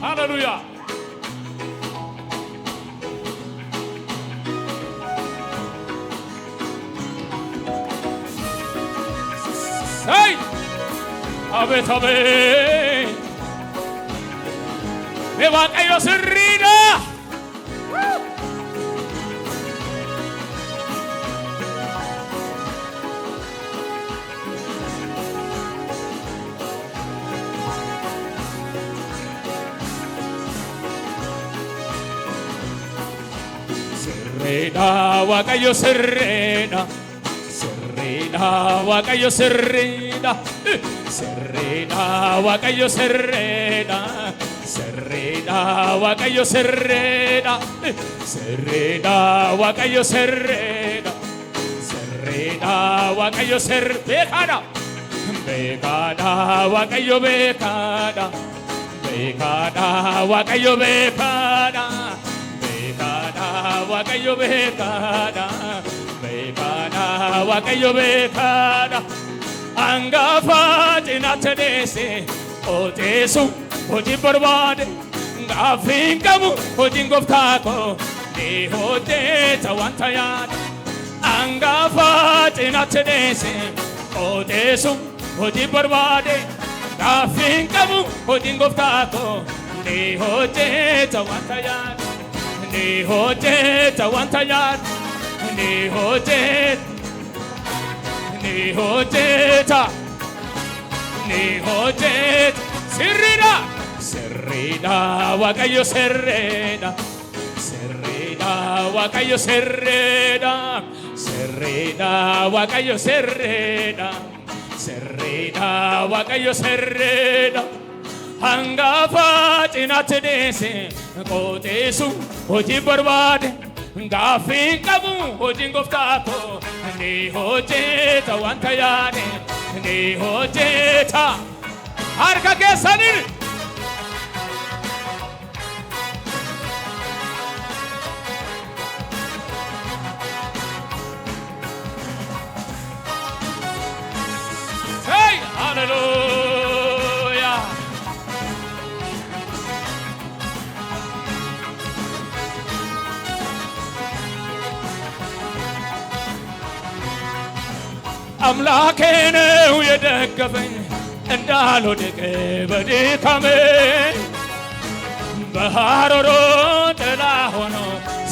ሃሌሉያ አይ አቤት አቤት በዋቀዮ ስሪዳ ስሪዳ ዋቀዮ ስሪዳ ስሪዳ ዋቀዮ ስሪዳ ስሪዳ ዋቀዮ ስሪዳ ስሪዳ ዋቀዮ ስሪዳ ስሪዳ ዋቀዮ ስሪዳ ስሪዳ ዋቀዮ ስር ቤካዳ ቤካዳ ዋቀዮ ቤካዳ ቤካዳ ዋቀዮ ቤካዳ ቤካዳ ዋቀዮ ቤካዳ ቤካዳ ዋቀዮ ቤካዳ አንጋፋ ጭናተዴሴ ኦቴሱ ሆጂ በርባዴ ጋፊን ቀቡ ሆጂን ጎፍታኮ ሆቴ ተዋንታያድ አንጋፋ ጭናተዴሴ ኦቴሱ ሆጂ በርባዴ ጋፊን ቀቡ ሆጂን ጎፍታኮ ሆቴ ተዋንታያድ ሆቴ ተዋንታያድ ሆቴ ሆቴታ ሆቴት ስሪዳ ስሪዳ ዋቀዮ ስሪዳ ስሪዳ ዋቀዮ ስሪዳ ስሪዳ ዋቀዮ ስሪዳ ስሪዳ ዋቀዮ ስሪዳ አንጋፋ ጭናትዴሴ ቆጤሱ ሆጂ በርባዴ ጋፊን ቀቡ ሆጂን ጎፍታኮ ሆጄታ ዋንታ ያኔ ሆጄታ አርካ ኬሰኒን ሄይ ሃሌሉያ አምላኬ ነው የደገፈኝ እንዳልወድቅ በድካሜ በሐሩሩ ጥላ ሆኖ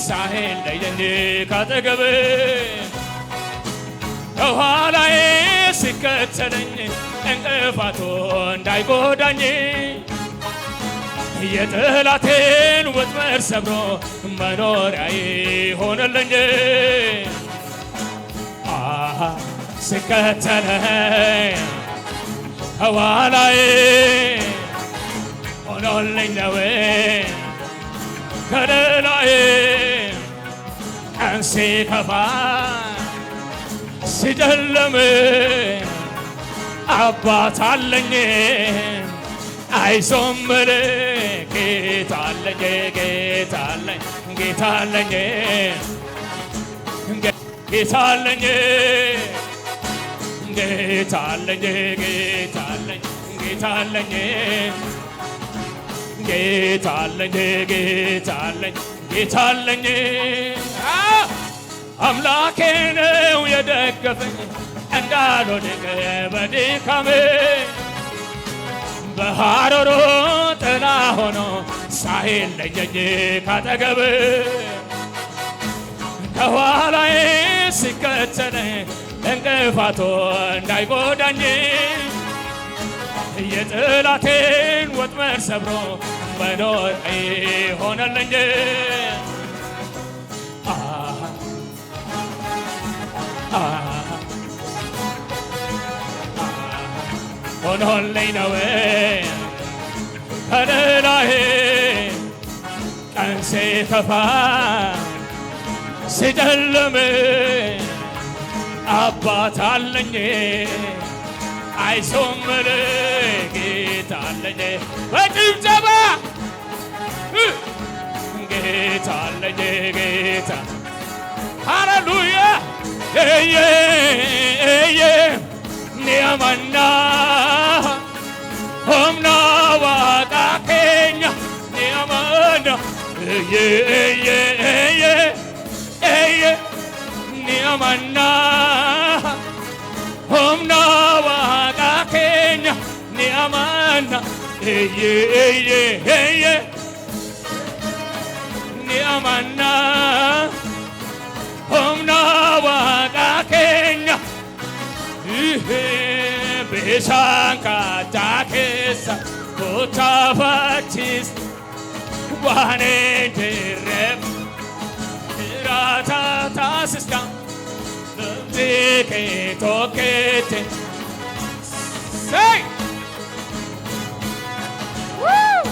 ሳይለየኝ ካጠገቤ ከኋላዬ ሲከተለኝ እንቅፋቱ እንዳይጎዳኝ የጠላቴን ወጥመድ ሰብሮ መኖሪያዬ ሆነልኝ ሲከተለኝ ከኋላዬ ሆኖልኝ ነው ከለላዬ ቀን ሲከፋ ሲጨልም አባት አለኝ አይዞህ እምልህ ጌታ አለኝ ጌታ አለኝ ጌታ አለኝ ጌታ አለኝ ጌታ አለኝ ጌታ አለኝ ጌታ አለኝ ጌታ አለኝ ጌታ አለኝ ጌታ አለኝ አምላኬ ነው የደገፈኝ እንዳልወድቅ በድካሜ በሐሩሩ ጥላ ሆኖ ሳይለየኝ ካጠገቤ ከኋላዬ ሲከተለኝ እንቅፋቱ እንዳይጎዳኝ የጠላቴን ወጥመድ ሰብሮ መኖሪያዬ ሆነልኝ ሆኖልኝ ነው ከለላዬ ቀን ሲከፋ ሲጨልም አባት አለኝ አይዞህ እምልህ ጌታ አለኝ በጭብጨባ ጌታ አለኝ ጌታ ሃሌሉያ ኒያማና ሆምና ዋቃ ኬኛ Niamana Homna Waga Kenya Niamana Niamana Homna Waga Kenya Bishanka Jakesa Kotavatis Wane Direp Rata Tasistam Dike Tokete Say Woo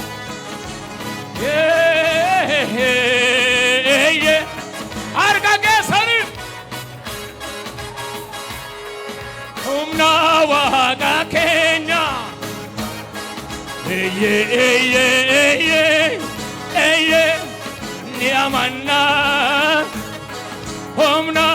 Yeah Arga Gesari Umna Waga Kenya Niamana Homna